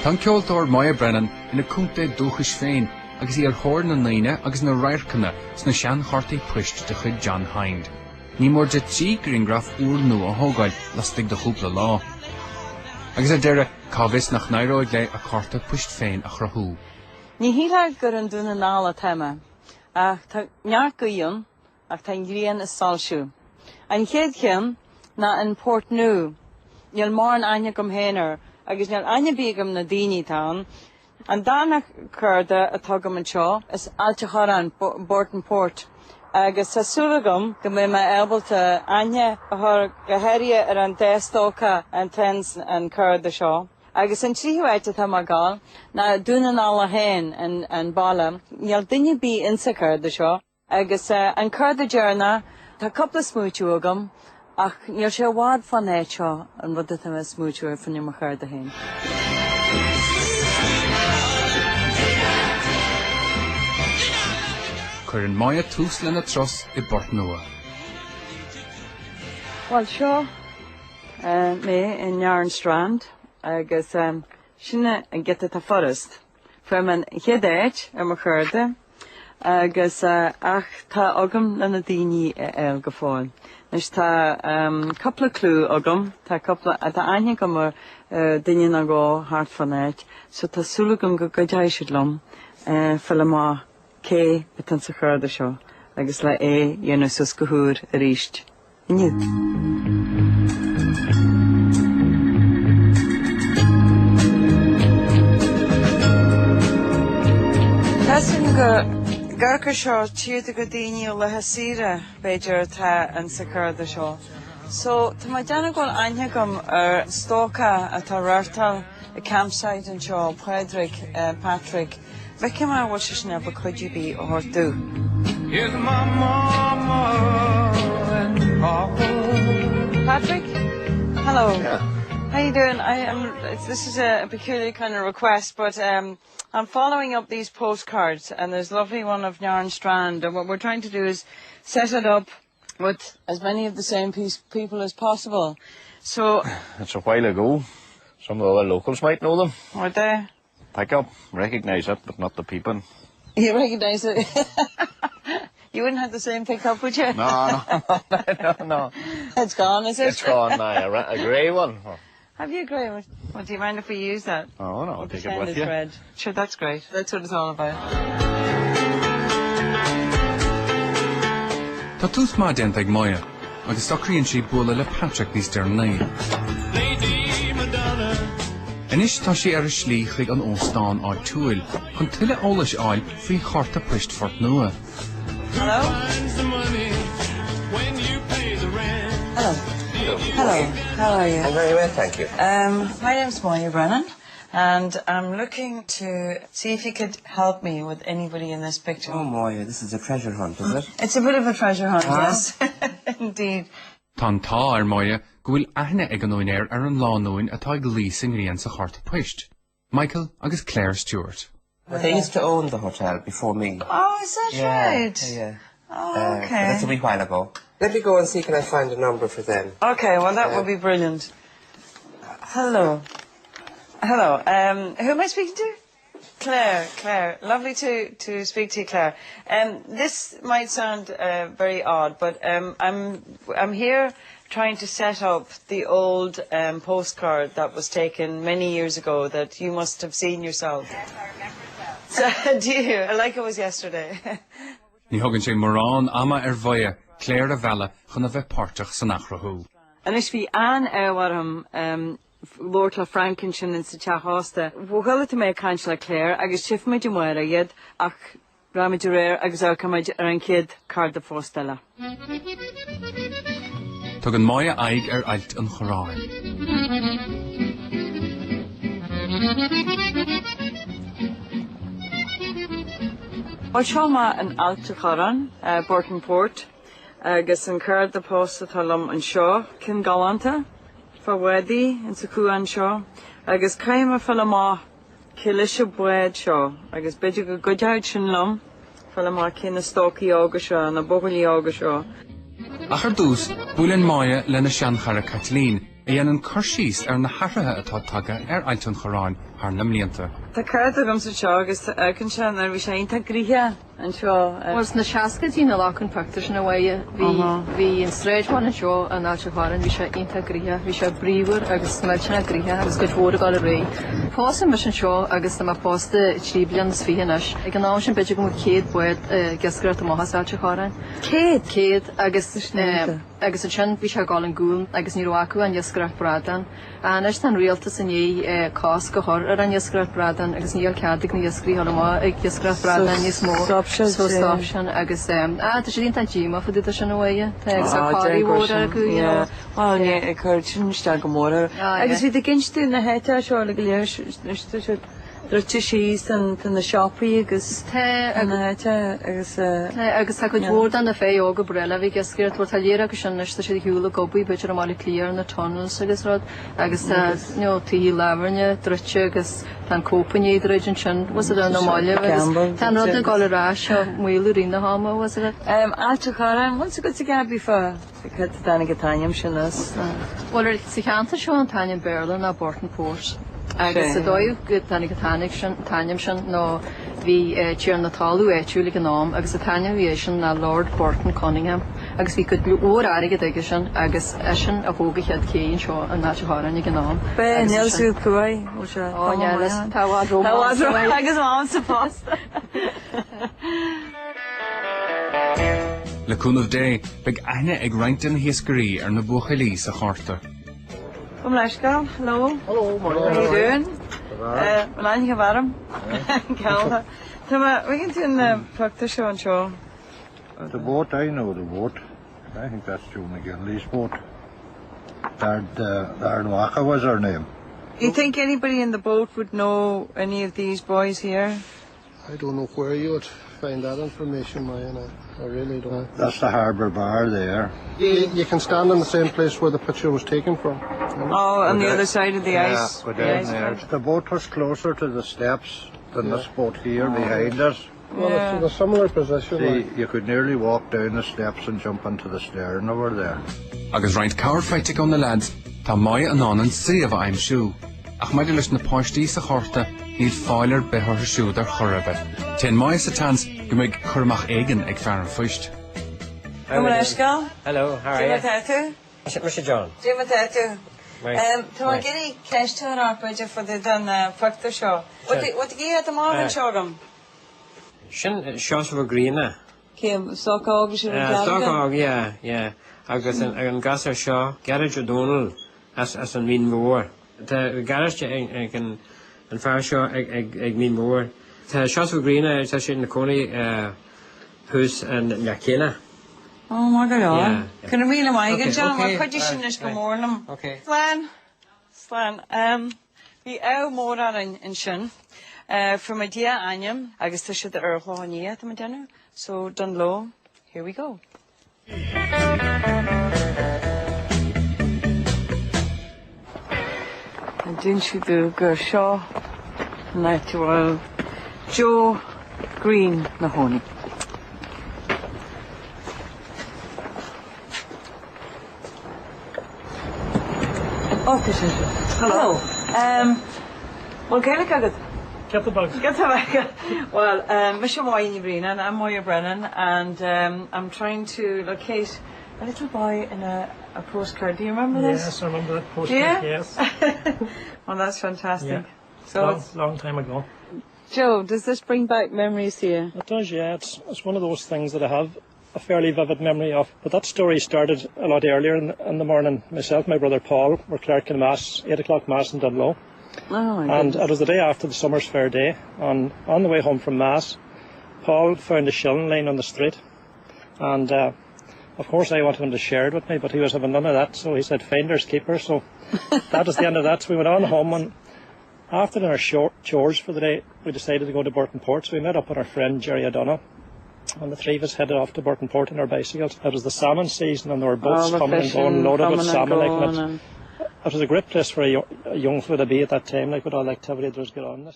Tá ceoltóir Moya Brennan ina cúnta dúchas féin agus í ar thóir na naine agus na raircanna sna sean Cártaí Poist de chud John Hind. Ní mór de tí gringraf Portnoo a thógáil lastig de chúpla lá. Agus a deire cabhis nach nairóid le a Cárta Poist féin a chrathú. Ní híle gur an dúna nála téime, ach tá neart go dhéon ach tá ngrian is sáilsiú. An chéad chin na in Portnoo, níl mór an aine gom héanaar, agus níl aine bígam na Donegal Town, an dána chuirde atá gom an seo is ailte choran Burtonport. Agus sa súlagam go mé me ébalta aine a gohéirí ar an déastócha an tens an chuirde seo. Agus an tríhuaite tá má gáil na dúna nála héin an balla, níl duine bí insa chuirde seo. Agus an chuirde dearna tá coppla smúitiú agam, ach níl sé bhád fan éit seo an bhd tá me smúitiú ar fannim a chuirde héin. Chur an Moya tús lena tros I Portnoo. Well, seo mé in Yarn Strand, agus sinne an gita tá forest. Fuim an chéadéit ar mar chuirde, agus ach tá agam lena daoine eil go fáil. Nus tá coppla clú agam, tá aine go mar daoine na gá hart fan éit, so tá súlagam go deisiad lom fel má cé betan sa chuirde seo, agus le dhéanamh sus go thúr a ríist. Inniu. Tásún go garcha seo tíirte go daoine ó lethe síre beidir tá an sa chuirde seo. So tá má deanna gháil aine gom ar stócha atá rartal a campsite an seo, Patrick. Bheice mar bhil se sna ba chuidí bí ó thortú. Here's my mama and papa. Patrick? Hello. Yeah. How you doing? This is a peculiar kind of request, but I'm following up these postcards, and there's a lovely one of Yarn Strand, and what we're trying to do is set it up with as many of the same people as possible. So... It's a while ago. Some of the other locals might know them. Were they? Pick up, recognise it, but not the people. You recognise it? You wouldn't have the same pickup, would you? No. No. It's gone, is it? It's gone now, a grey one. Have you a grey one? Well, do you mind if we use that? Oh, no, I'll take it with you. Red. Sure, that's great. That's what it's all about. Tá tús má déanta ag Moya, agus stocríonn sí bula le Patrick níos dear naí. Inis tá sí ar a slí chuig an óstáin áid túil, chun tuile eolais áil faoi Cárta Poist Portnoo. Hello? Hello, how are you? I'm very well, thank you. My name's Moya Brennan, and I'm looking to see if you could help me with anybody in this picture. Oh, Moya, this is a treasure hunt, is it? It's a bit of a treasure hunt, yes. Indeed. Tá tá ar Moya go bhfuil aithne ag an óinéir ar an lánúin atá ag lísing rian sa Cárta Poist. Michael agus Claire Stewart. They used to own the hotel before me. Oh, is that right? Yeah. Oh, okay. That's a wee while ago. Let me go and see, can I find a number for them? Okay, well, that would be brilliant. Hello. Hello. Who am I speaking to? Claire. Lovely to speak to you, Claire. This might sound very odd, but I'm here trying to set up the old postcard that was taken many years ago that you must have seen yourself. Yes, I remember that. So, do you? Like it was yesterday. Ní thugann sé mórán ama ar bhaia Claire a bhela chun a bheith páirteach san nachrathú. And is bhí an éhharm Lord Frankenstein in sa teásta. Bhuaile tú mé caint le Claire agus sif méid do muire iad ach ráid réir agus ácaid ar an céad carda fóstella. Tugann Moya aig ar ailt an choráin. Well, seo má an ailte choran, Burtonport, agus an carda posta talum an seo, cin galanta, fa wedi in sa cuan seo, agus caim fel má cilisio bwed seo, agus beidir go godeid sin lum, fel má cin na stoci ága seo, na bogli ága seo. Achar dús, búlann Moya lena seanchara Caitlín dhéanann chuirsís ar na hathrathe atá tagtha ar ailt an chorán ar na mblianta. Tá Cártaí agam sa seo agus can se ar bhí sé ionta gríthe an seo. Was na seaca dí na lácan pactar sin bhaide bhí an stréidháin an seo an áte cháin bhí sé ionta gríthe, bhí sé bríomhar agus smailtena gríthe agus go fóra gáil a ré. Pása mar an seo agus na pásta trí blian s fihanis. Ag an ná sin beidir go céad buid gasgrat amachchas áte cháin. Céad agus an sin bhí sé gáil an gúil agus ní roiacu an jasgrach bradan. Anis tan rialtas in é cás go thir ar an jasgrach bradan agus níl ceadig na jasgrí má ag jasgrach bradan níos mó. Stop sin agus tá sé dínta ddíma fa dúta sin bhaide agus a cháí mór acu Báil chuir sin iste go mór. Agus bhí ginstú na héite seo le go léir Ruirte síos an na seopaí agus na héite agus tá go dúir an na fé óga brela bhí gascéir tú talléir agus sin neiste sé hiúla gobaí beidir mála clíar na tunnels agus rud agus tíí leharne drute agus tan cópaní idirréidir sin was an nóáile agus tan rud na gáilrá seo muú rina háma was it? Áte cháin, bhain sa go sa gabí fá chu dána go taim sin is. Well sa cheanta seo an taim Berlin a Burtonport. Agus a dóibh go tanig taim sin nó bhí tíar na talú éitiúla an nám agus a taine bhí sin na Lord Burton Cunningham agus bhí go ór aige dige sin agus sin a bhógachead céin seo an náteáin an nám. Bé nealsú cuaid táhádró agus am sa posta. Leúnmh dé beag aithne ag reintin hiascarí ar na buchailí sa Chárta. Come Leiscal, hello. Hello, How are you doing? Well, I'm here, madam. Calda. We can do the practice show and show. The boat, I know the boat. I think that's Joe McGinley's boat. Darnwaka was her name. Do you think anybody in the boat would know any of these boys here? I don't know where you would find that information, Moya. I really don't. That's the harbour bar there. You can stand in the same place where the picture was taken from. Oh, on the other side of the ice. Go down there. The boat was closer to the steps than this boat here behind us. Well, it's in a similar position. See, you could nearly walk down the steps and jump into the stern over there. Agus roint cabharfeitig an na lads, tá Moya an annan siomh aim siú. Ach maidir leis na páistí sa Chárta, níl fáilir bethir siúd ar chorabeh. Tén Moya sa tans go mbeidh churmach éigean ag fear an foist. Come Leiscal. Hello, how are you? Mr. John. Jim Tatu. Tá gini ceiste an ápaide for the done practice show. What do you at the moment showgam? Sin shots of Greena. Kim Stockog should Stockog, yeah. Agus an gasar show, garage O'Donnell as an mean more. The garage an fire show ag mean more. The shots of Greena is actually in the Coney House and Yakina. Oh my God! Yeah. Can I really make it, John? What could you finish go more them? Okay. Slan. We owe more in Shin. From a dear Anyam, I guess this should the Earl on ye at the dinner. So done low. Here we go. And didn't you do Gershaw? Natural Joe Green Mahoney. Oh, hello. Well, can I get Get the bugs. Well, Mr. Moya Brennan, I'm Moya Brennan, and I'm trying to locate a little boy in a postcard. Do you remember this? Yes, I remember that postcard, yes. Well, that's fantastic. Yeah. So long time ago. Joe, does this bring back memories here? It does, yeah. It's one of those things that I have a fairly vivid memory of. But that story started a lot earlier in the morning. Myself and my brother Paul were clerking Mass, 8 o'clock Mass in Dunlow. Oh, and it was the day after the Summer's Fair day. On the way home from Mass, Paul found a shilling lying on the street. And of course I wanted him to share it with me, but he was having none of that. So he said, finders keepers. So that was the end of that. So we went on home, and after doing our chores for the day, we decided to go to Burtonport. So we met up with our friend Jerry O'Donnell, and the three of us headed off to Burtonport on our bicycles. It was the salmon season, and there were boats coming and going, loaded with salmon. It was a great place for a young fellow to be at that time, like with all the activity that was going on.